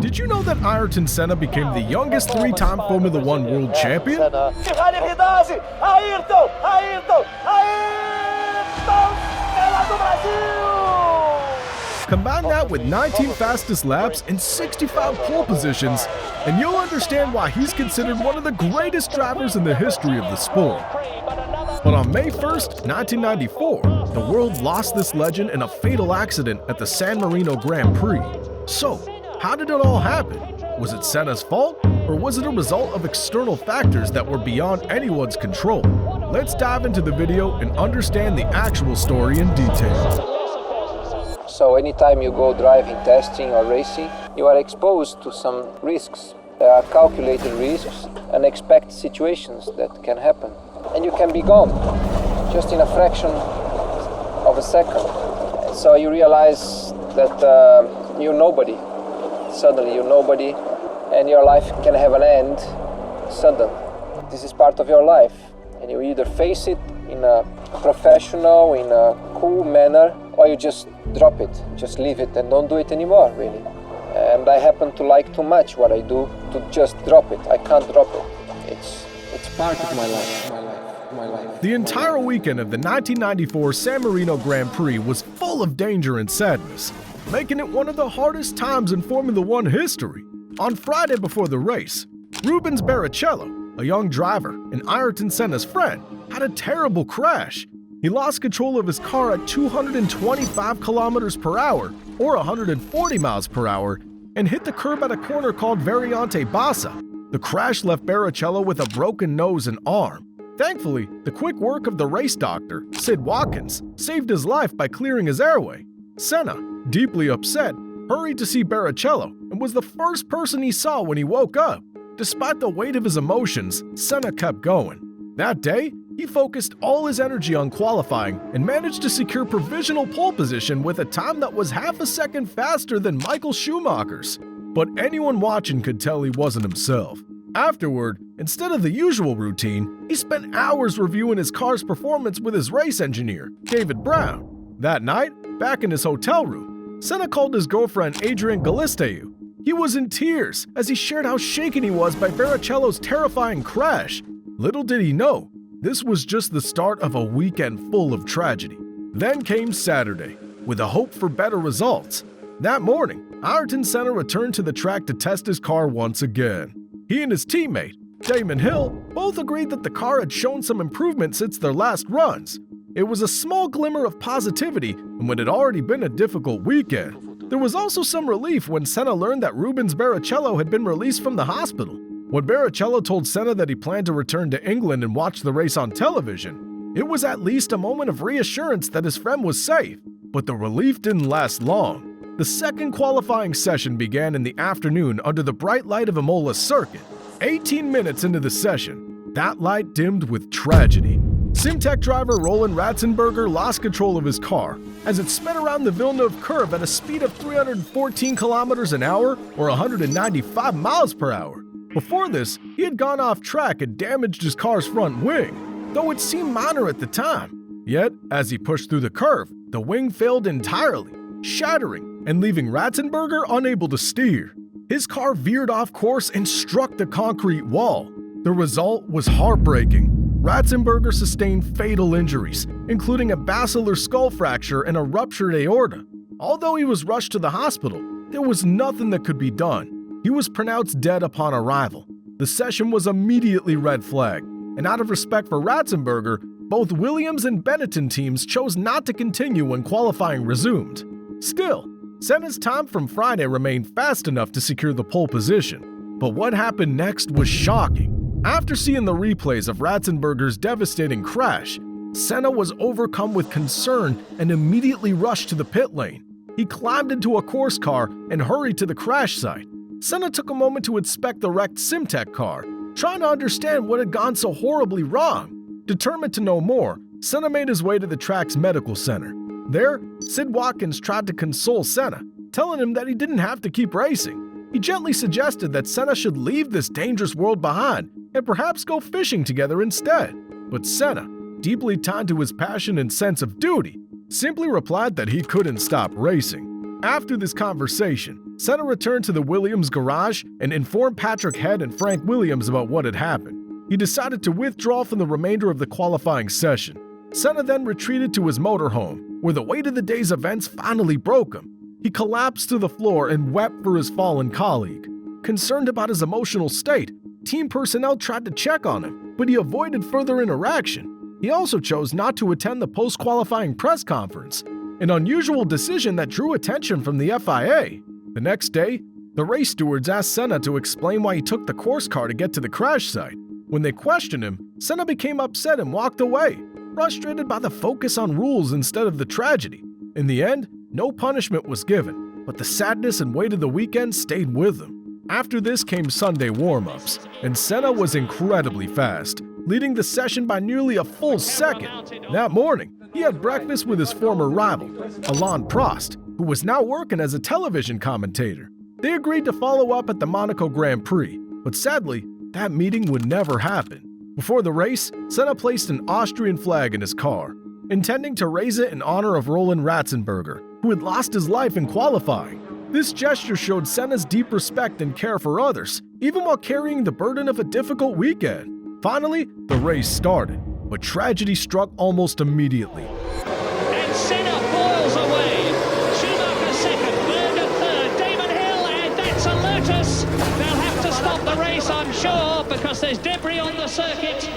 Did you know that Ayrton Senna became the youngest three-time Formula One world champion? Combine that with 19 fastest laps and 65 pole positions, and you'll understand why he's considered one of the greatest drivers in the history of the sport. But on May 1st, 1994, the world lost this legend in a fatal accident at the San Marino Grand Prix. So, how did it all happen? Was it Senna's fault, or was it a result of external factors that were beyond anyone's control? Let's dive into the video and understand the actual story in detail. So anytime you go driving, testing or racing, you are exposed to some risks. There are calculated risks, unexpected situations that can happen. And you can be gone, just in a fraction of a second. So you realize that you're nobody. Suddenly you're nobody, and your life can have an end sudden. This is part of your life, and you either face it in a professional, in a cool manner, or you just drop it, just leave it and don't do it anymore, really. And I happen to like too much what I do to just drop it. I can't drop it. It's part of my life. The entire weekend of the 1994 San Marino Grand Prix was full of danger and sadness, making it one of the hardest times in Formula One history. On Friday before the race, Rubens Barrichello, a young driver and Ayrton Senna's friend, had a terrible crash. He lost control of his car at 225 kilometers per hour, or 140 miles per hour, and hit the curb at a corner called Variante Bassa. The crash left Barrichello with a broken nose and arm. Thankfully, the quick work of the race doctor, Sid Watkins, saved his life by clearing his airway. Senna, deeply upset, hurried to see Barrichello and was the first person he saw when he woke up. Despite the weight of his emotions, Senna kept going. That day, he focused all his energy on qualifying and managed to secure provisional pole position with a time that was half a second faster than Michael Schumacher's. But anyone watching could tell he wasn't himself. Afterward, instead of the usual routine, he spent hours reviewing his car's performance with his race engineer, David Brown. That night, back in his hotel room, Senna called his girlfriend Adrian Galisteu. He was in tears as he shared how shaken he was by Barrichello's terrifying crash. Little did he know, this was just the start of a weekend full of tragedy. Then came Saturday, with a hope for better results. That morning, Ayrton Senna returned to the track to test his car once again. He and his teammate, Damon Hill, both agreed that the car had shown some improvement since their last runs. It was a small glimmer of positivity in what had already been a difficult weekend. There was also some relief when Senna learned that Rubens Barrichello had been released from the hospital. When Barrichello told Senna that he planned to return to England and watch the race on television, it was at least a moment of reassurance that his friend was safe. But the relief didn't last long. The second qualifying session began in the afternoon under the bright light of Imola's circuit. 18 minutes into the session, that light dimmed with tragedy. Simtech driver Roland Ratzenberger lost control of his car as it sped around the Villeneuve curve at a speed of 314 kilometers an hour or 195 miles per hour. Before this, he had gone off track and damaged his car's front wing, though it seemed minor at the time. Yet, as he pushed through the curve, the wing failed entirely, shattering and leaving Ratzenberger unable to steer. His car veered off course and struck the concrete wall. The result was heartbreaking. Ratzenberger sustained fatal injuries, including a basilar skull fracture and a ruptured aorta. Although he was rushed to the hospital, there was nothing that could be done. He was pronounced dead upon arrival. The session was immediately red flagged, and out of respect for Ratzenberger, both Williams and Benetton teams chose not to continue when qualifying resumed. Still, Senna's time from Friday remained fast enough to secure the pole position. But what happened next was shocking. After seeing the replays of Ratzenberger's devastating crash, Senna was overcome with concern and immediately rushed to the pit lane. He climbed into a course car and hurried to the crash site. Senna took a moment to inspect the wrecked Simtech car, trying to understand what had gone so horribly wrong. Determined to know more, Senna made his way to the track's medical center. There, Sid Watkins tried to console Senna, telling him that he didn't have to keep racing. He gently suggested that Senna should leave this dangerous world behind and perhaps go fishing together instead. But Senna, deeply tied to his passion and sense of duty, simply replied that he couldn't stop racing. After this conversation, Senna returned to the Williams garage and informed Patrick Head and Frank Williams about what had happened. He decided to withdraw from the remainder of the qualifying session. Senna then retreated to his motorhome, where the weight of the day's events finally broke him. He collapsed to the floor and wept for his fallen colleague. Concerned about his emotional state, team personnel tried to check on him, but he avoided further interaction. He also chose not to attend the post-qualifying press conference, an unusual decision that drew attention from the FIA. The next day, the race stewards asked Senna to explain why he took the course car to get to the crash site. When they questioned him, Senna became upset and walked away, frustrated by the focus on rules instead of the tragedy. In the end, no punishment was given, but the sadness and weight of the weekend stayed with him. After this came Sunday warm-ups, and Senna was incredibly fast, leading the session by nearly a full second. That morning, he had breakfast with his former rival, Alain Prost, who was now working as a television commentator. They agreed to follow up at the Monaco Grand Prix, but sadly, that meeting would never happen. Before the race, Senna placed an Austrian flag in his car, intending to raise it in honor of Roland Ratzenberger, who had lost his life in qualifying. This gesture showed Senna's deep respect and care for others, even while carrying the burden of a difficult weekend. Finally, the race started, but tragedy struck almost immediately. And Senna boils away. Schumacher second, Berger third, Damon Hill, and that's a Lotus. They'll have to stop the race, I'm sure, because there's debris on the circuit.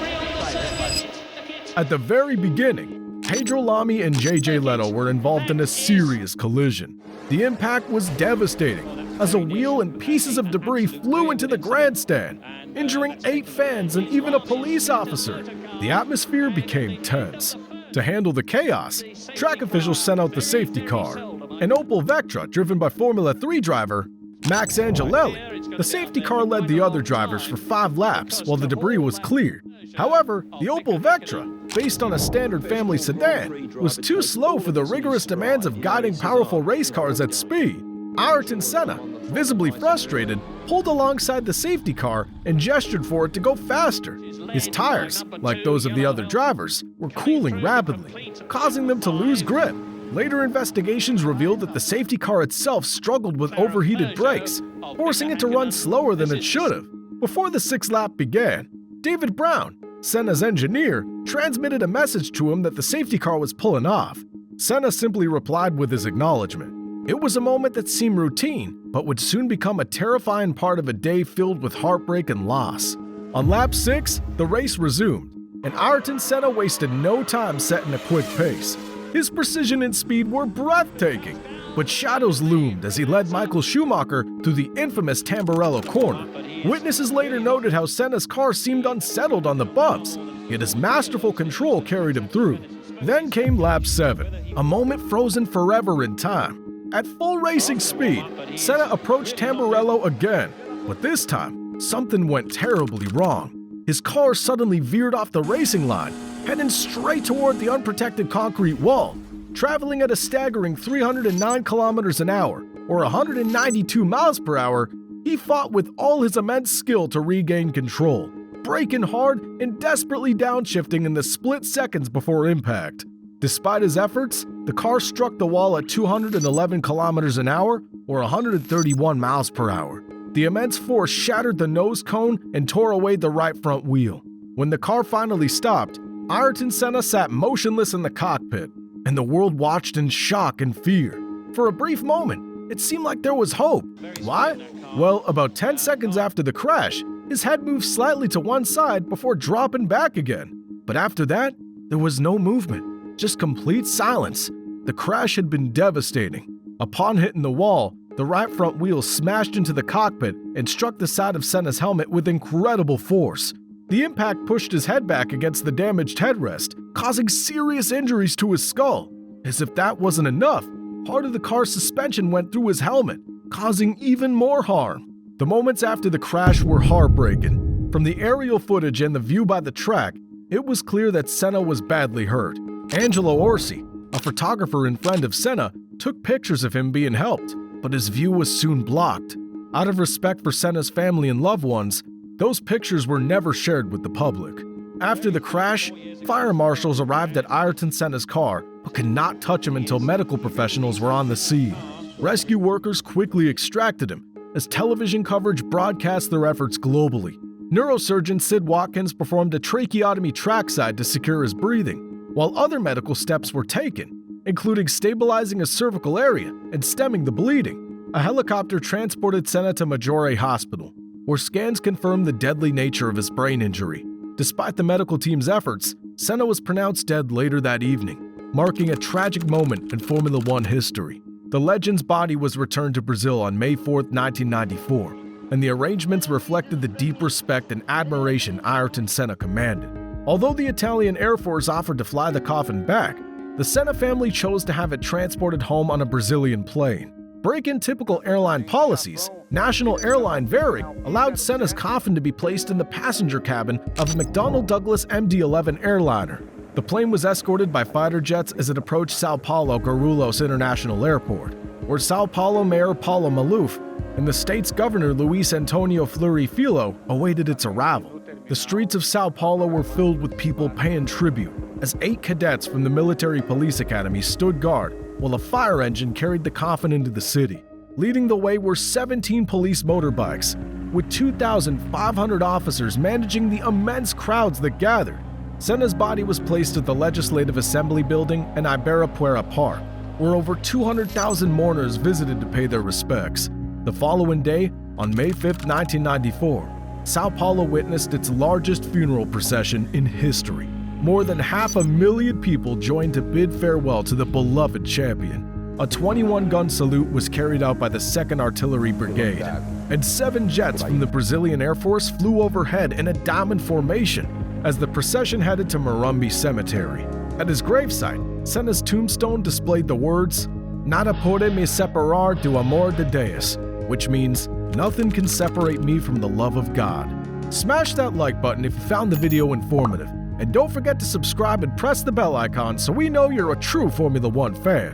At the very beginning, Pedro Lamy and JJ Leto were involved in a serious collision. The impact was devastating, as a wheel and pieces of debris flew into the grandstand, injuring 8 fans and even a police officer. The atmosphere became tense. To handle the chaos, track officials sent out the safety car, an Opel Vectra driven by Formula 3 driver Max Angelelli. The safety car led the other drivers for 5 laps while the debris was cleared. However, the Opel Vectra, based on a standard family sedan, was too slow for the rigorous demands of guiding powerful race cars at speed. Ayrton Senna, visibly frustrated, pulled alongside the safety car and gestured for it to go faster. His tires, like those of the other drivers, were cooling rapidly, causing them to lose grip. Later investigations revealed that the safety car itself struggled with overheated brakes, forcing it to run slower than it should have. Before the 6th lap began, David Brown, Senna's engineer, transmitted a message to him that the safety car was pulling off. Senna simply replied with his acknowledgement. It was a moment that seemed routine, but would soon become a terrifying part of a day filled with heartbreak and loss. On lap 6, the race resumed, and Ayrton Senna wasted no time setting a quick pace. His precision and speed were breathtaking, but shadows loomed as he led Michael Schumacher through the infamous Tamburello corner. Witnesses later noted how Senna's car seemed unsettled on the bumps, yet his masterful control carried him through. Then came lap 7, a moment frozen forever in time. At full racing speed, Senna approached Tamburello again, but this time, something went terribly wrong. His car suddenly veered off the racing line, heading straight toward the unprotected concrete wall. Traveling at a staggering 309 kilometers an hour, or 192 miles per hour, he fought with all his immense skill to regain control, braking hard and desperately downshifting in the split seconds before impact. Despite his efforts, the car struck the wall at 211 kilometers an hour, or 131 miles per hour. The immense force shattered the nose cone and tore away the right front wheel. When the car finally stopped, Ayrton Senna sat motionless in the cockpit, and the world watched in shock and fear. For a brief moment, it seemed like there was hope. Why? Well, about 10 seconds after the crash, his head moved slightly to one side before dropping back again. But after that, there was no movement, just complete silence. The crash had been devastating. Upon hitting the wall, the right front wheel smashed into the cockpit and struck the side of Senna's helmet with incredible force. The impact pushed his head back against the damaged headrest, causing serious injuries to his skull. As if that wasn't enough, part of the car's suspension went through his helmet, causing even more harm. The moments after the crash were heartbreaking. From the aerial footage and the view by the track, it was clear that Senna was badly hurt. Angelo Orsi, a photographer and friend of Senna, took pictures of him being helped, but his view was soon blocked. Out of respect for Senna's family and loved ones, those pictures were never shared with the public. After the crash, fire marshals arrived at Ayrton Senna's car, but could not touch him until medical professionals were on the scene. Rescue workers quickly extracted him, as television coverage broadcast their efforts globally. Neurosurgeon Sid Watkins performed a tracheotomy trackside to secure his breathing, while other medical steps were taken, including stabilizing his cervical area and stemming the bleeding. A helicopter transported Senna to Maggiore Hospital, where scans confirmed the deadly nature of his brain injury. Despite the medical team's efforts, Senna was pronounced dead later that evening, marking a tragic moment in Formula One history. The legend's body was returned to Brazil on May 4, 1994, and the arrangements reflected the deep respect and admiration Ayrton Senna commanded. Although the Italian Air Force offered to fly the coffin back, the Senna family chose to have it transported home on a Brazilian plane. Breaking typical airline policies, National Airline Varig allowed Senna's coffin to be placed in the passenger cabin of a McDonnell Douglas MD-11 airliner. The plane was escorted by fighter jets as it approached Sao Paulo Guarulhos International Airport, where Sao Paulo Mayor Paulo Maluf and the state's governor Luiz Antonio Fleury Filho awaited its arrival. The streets of Sao Paulo were filled with people paying tribute, as 8 cadets from the Military Police Academy stood guard while a fire engine carried the coffin into the city. Leading the way were 17 police motorbikes, with 2,500 officers managing the immense crowds that gathered. Senna's body was placed at the Legislative Assembly building in Ibirapuera Park, where over 200,000 mourners visited to pay their respects. The following day, on May 5, 1994, Sao Paulo witnessed its largest funeral procession in history. More than 500,000 people joined to bid farewell to the beloved champion. A 21-gun salute was carried out by the 2nd Artillery Brigade, and 7 jets from the Brazilian Air Force flew overhead in a diamond formation as the procession headed to Morumbi Cemetery. At his gravesite, Senna's tombstone displayed the words, "Nada pode me separar do amor de Deus," which means, "Nothing can separate me from the love of God." Smash that like button if you found the video informative, and don't forget to subscribe and press the bell icon so we know you're a true Formula One fan.